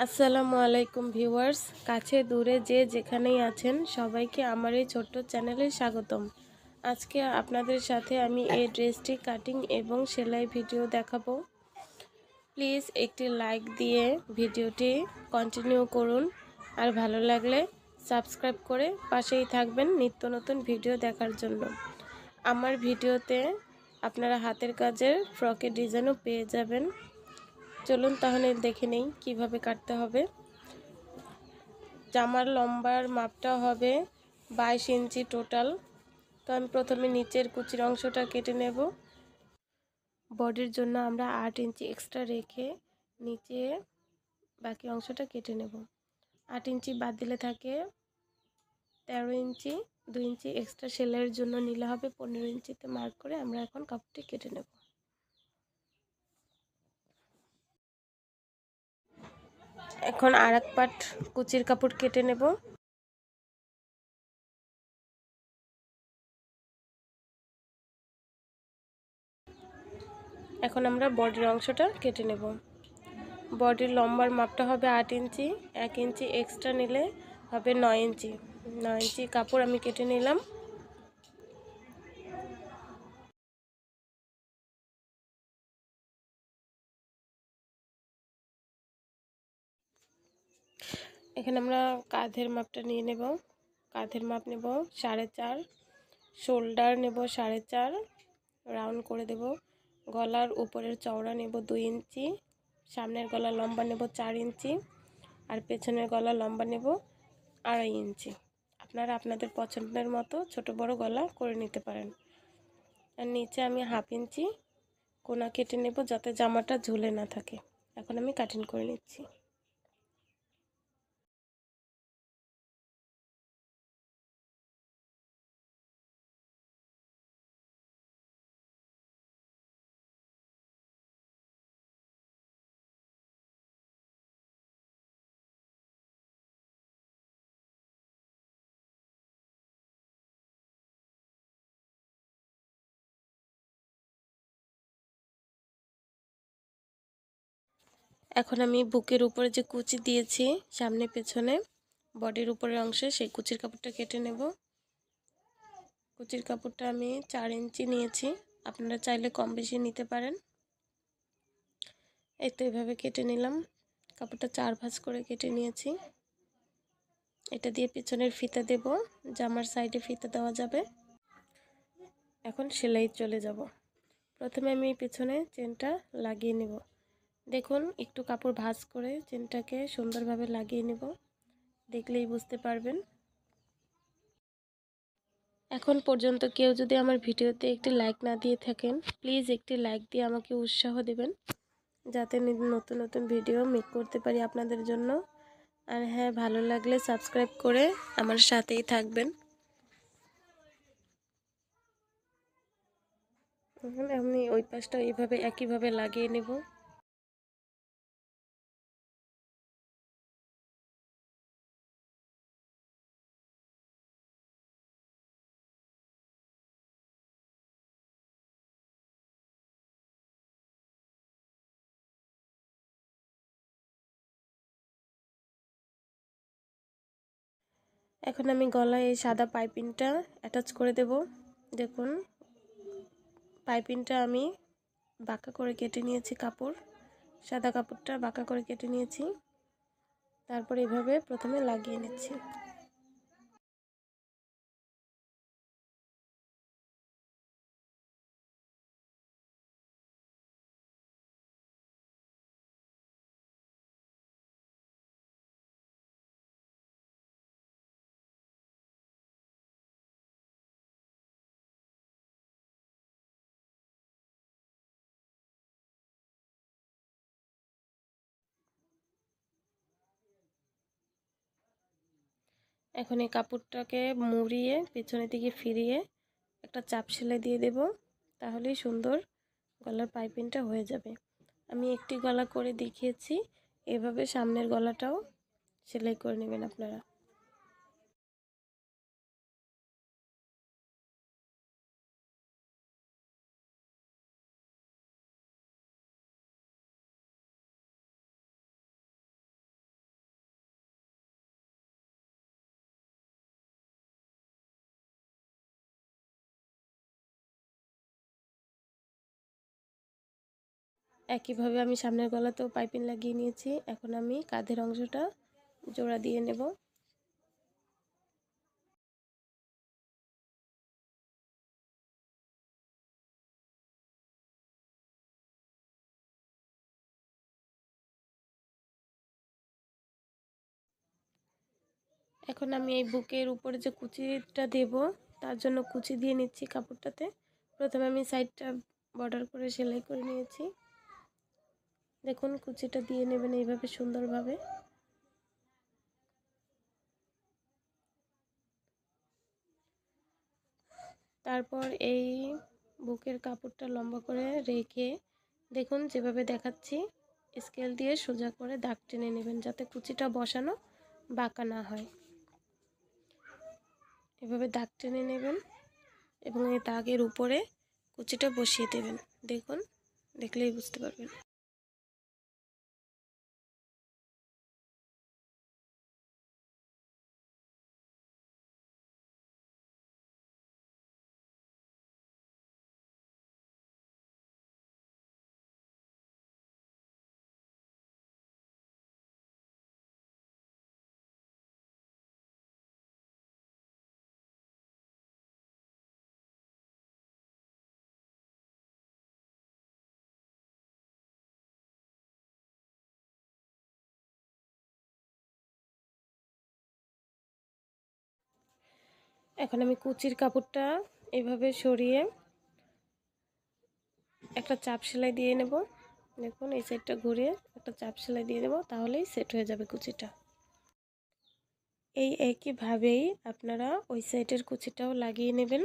আসসালামু আলাইকুম ভিউয়ার্স, কাছে দূরে যে যেখানেই আছেন সবাইকে আমার এই ছোট্ট চ্যানেলে স্বাগতম। আজকে আপনাদের সাথে আমি এই ড্রেসটি কাটিং এবং সেলাই ভিডিও দেখাবো। প্লিজ একটি লাইক দিয়ে ভিডিওটি কন্টিনিউ করুন, আর ভালো লাগলে সাবস্ক্রাইব করে পাশেই থাকবেন নিত্য নতুন ভিডিও দেখার জন্য। আমার ভিডিওতে আপনারা হাতের কাজের ফ্রকের ডিজাইনও পেয়ে যাবেন। চলুন তাহলে দেখে নেই কিভাবে কাটতে হবে। জামার লম্বার মাপটা হবে 22 ইঞ্চি টোটাল। তো আমি প্রথমে নিচের কুচির অংশটা কেটে নেব। বডির জন্য আমরা 8 ইঞ্চি এক্সট্রা রেখে নিচে বাকি অংশটা কেটে নেব। 8 ইঞ্চি বাদ দিলে থাকে 13 ইঞ্চি। 2 ইঞ্চি এক্সট্রা সেলাইয়ের জন্য নিলে হবে 15 ইঞ্চিতে মার্ক করে আমরা এখন কাপড়টি কেটে নেব। এখন আরেক পাট কুচির কাপড় কেটে নেব। এখন আমরা বডির অংশটা কেটে নেব। বডির লম্বার মাপটা হবে 8 ইঞ্চি। 1 ইঞ্চি এক্সট্রা নিলে হবে 9 ইঞ্চি। 9 ইঞ্চি কাপড় আমি কেটে নিলাম। এখানে আমরা কাঁধের মাপটা নিয়ে নেব। কাঁধের মাপ নেব 4.5, শোল্ডার নেব 4.5, রাউন্ড করে দেব। গলার উপরের চওড়া নেব 2 ইঞ্চি, সামনের গলা লম্বা নেব 4 ইঞ্চি, আর পেছনের গলা লম্বা নেব 2.5 ইঞ্চি। আপনারা আপনাদের পছন্দের মতো ছোট বড় গলা করে নিতে পারেন। আর নিচে আমি 1/2 ইঞ্চি কোনা কেটে নেব যাতে জামাটা ঝুলে না থাকে। এখন আমি কাটিং করে নিচ্ছি। এখন আমি বুকের উপরে যে কুচি দিয়েছি সামনে পেছনে বডির উপরের অংশে, সেই কুচির কাপড়টা কেটে নেব। কুচির কাপড়টা আমি 4 ইঞ্চি নিয়েছি, আপনারা চাইলে কম বেশি নিতে পারেন। এই তো এইভাবে কেটে নিলাম। কাপড়টা 4 ভাঁজ করে কেটে নিয়েছি। এটা দিয়ে পিছনের ফিতা দেব, জামার সাইডে ফিতা দেওয়া যাবে। এখন সেলাই চলে যাব। প্রথমে আমি পিছনে চেনটা লাগিয়ে নেব। দেখুন একটু কাপড় ভাঁজ করে চেনটাকে সুন্দরভাবে লাগিয়ে নেব, দেখলেই বুঝতে পারবেন। এখন পর্যন্ত কেউ যদি আমার ভিডিওতে একটি লাইক না দিয়ে থাকেন, প্লিজ একটি লাইক দিয়ে আমাকে উৎসাহ দেবেন, যাতে নতুন নতুন ভিডিও মেক করতে পারি আপনাদের জন্য। আর হ্যাঁ, ভালো লাগলে সাবস্ক্রাইব করে আমার সাথেই থাকবেন। আমি ওই পাশটা এইভাবে একইভাবে লাগিয়ে নেব। এখন আমি গলায় এই সাদা পাইপিংটা অ্যাটাচ করে দেব। দেখুন পাইপিংটা আমি বাঁকা করে কেটে নিয়েছি, কাপড় সাদা কাপড়টা বাঁকা করে কেটে নিয়েছি। তারপর এভাবে প্রথমে লাগিয়ে নিচ্ছি। এখন এই কাপড়টাকে মুড়িয়ে পেছনের দিকে ফিরিয়ে একটা চাপ সেলাই দিয়ে দেব, তাহলেই সুন্দর গলার পাইপিংটা হয়ে যাবে। আমি একটি গলা করে দেখিয়েছি, এভাবে সামনের গলাটাও সেলাই করে নেবেন আপনারা। একইভাবে আমি সামনের গলাতেও পাইপিং লাগিয়ে নিয়েছি। এখন আমি কাঁধের অংশটা জোড়া দিয়ে নেব। এখন আমি এই বুকের উপরে যে কুচিটা দেব তার জন্য কুচি দিয়ে নিচ্ছি কাপড়টাতে। প্রথমে আমি সাইডটা বর্ডার করে সেলাই করে নিয়েছি। দেখুন কুচিটা দিয়ে নেবেন এইভাবে সুন্দরভাবে। তারপর এই বুকের কাপড়টা লম্বা করে রেখে দেখুন যেভাবে দেখাচ্ছি স্কেল দিয়ে সোজা করে দাগ টেনে নেবেন যাতে কুচিটা বসানো বাঁকা না হয়। এভাবে দাগ টেনে নেবেন এবং এই দাগের উপরে কুচিটা বসিয়ে দেবেন। দেখুন, দেখলেই বুঝতে পারবেন। এখন আমি কুচির কাপড়টা এভাবে সরিয়ে একটা চাপ সেলাই দিয়ে নেব। দেখুন এই সাইডটা ঘুরিয়ে একটা চাপ সেলাই দিয়ে দেব, তাহলেই সেট হয়ে যাবে কুচিটা। এই একইভাবেই আপনারা ওই সাইডের কুচিটাও লাগিয়ে নেবেন।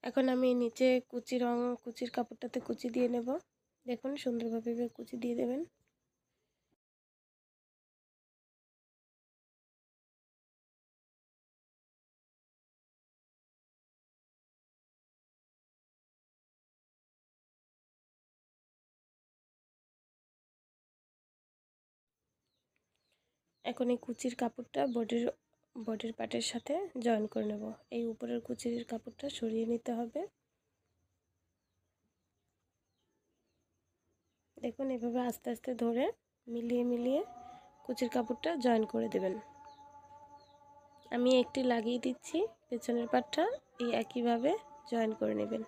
এখন আমি নিচে কুচির কাপড়টাতে কুচি দিয়ে নেব। দেখুন সুন্দরভাবে কুচি দিয়ে দেবেন। এখন এই কুচির কাপড়টা বডির পার্টের সাথে জয়েন করে নেব। এই উপরের কুচির কাপড়টা সরিয়ে নিতে হবে। দেখুন এভাবে আস্তে আস্তে ধরে মিলিয়ে মিলিয়ে কুচির কাপড়টা জয়েন করে দেবেন। আমি একটি লাগিয়ে দিচ্ছি, পেছনের পাটটা এই একইভাবে জয়েন করে নেবেন।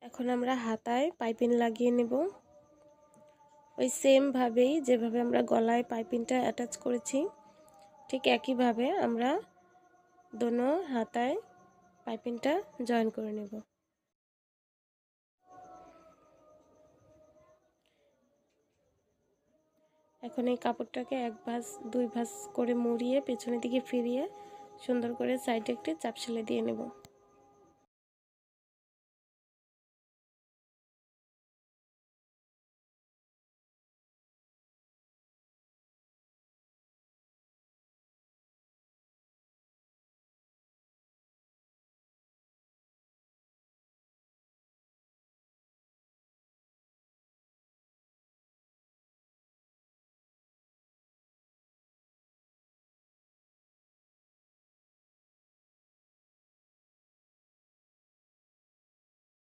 এখন আমরা হাতায় পাইপিং লাগিয়ে নেব। ওই সেম ভাবেই যেভাবে আমরা গলায় পাইপিংটা অ্যাটাচ করেছি ঠিক একইভাবে আমরা দোনো হাতায় পাইপিংটা জয়েন করে নেব। এখন এই কাপড়টাকে এক ভাঁজ দুই ভাঁজ করে মুড়িয়ে পেছনের দিকে ফিরিয়ে সুন্দর করে সাইডে একটি চাপ সেলাই দিয়ে নেব।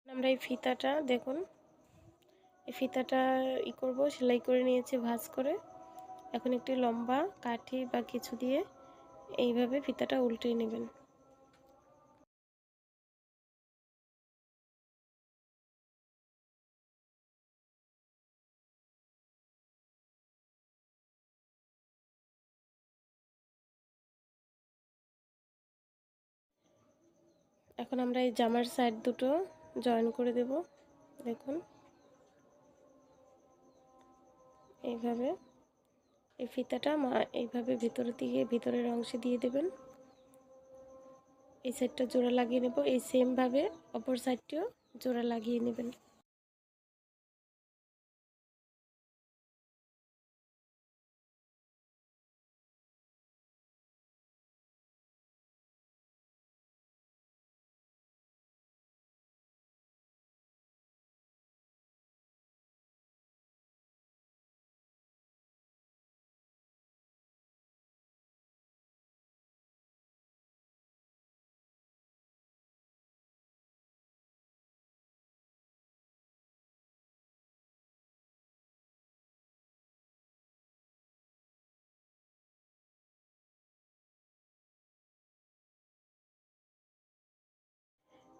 আমরা এই ফিতাটা দেখুন, এই ফিতাটা করব সেলাই করে নিয়েছি ভাঁজ করে। এখন একটি লম্বা কাঠি বা কিছু দিয়ে এইভাবে ফিতাটা উল্টে নেবেন। এখন আমরা এই জামার সাইড দুটো জয়েন করে দেব। দেখুন এইভাবে এই ফিতাটা এইভাবে ভিতরের অংশে দিয়ে দেবেন। এই সাইডটা জোড়া লাগিয়ে নেব, এই সেম ভাবে অপর সাইডটিও জোড়া লাগিয়ে নেবেন।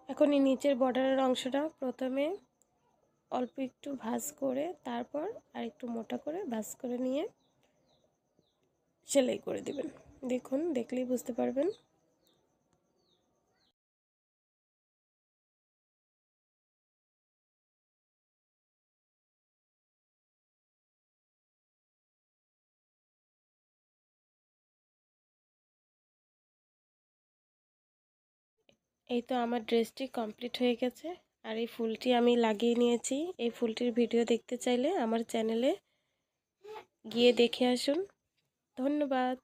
এখন এই নিচের বর্ডারের অংশটা প্রথমে অল্প একটু ভাঁজ করে তারপর আর একটু মোটা করে ভাঁজ করে নিয়ে সেলাই করে দিবেন। দেখুন, দেখলেই বুঝতে পারবেন। এই তো আমার ড্রেসটি কমপ্লিট হয়ে গেছে। আর এই ফুলটি আমি লাগিয়ে নিয়েছি। এই ফুলটির ভিডিও দেখতে চাইলে আমার চ্যানেলে গিয়ে দেখে আসুন। ধন্যবাদ।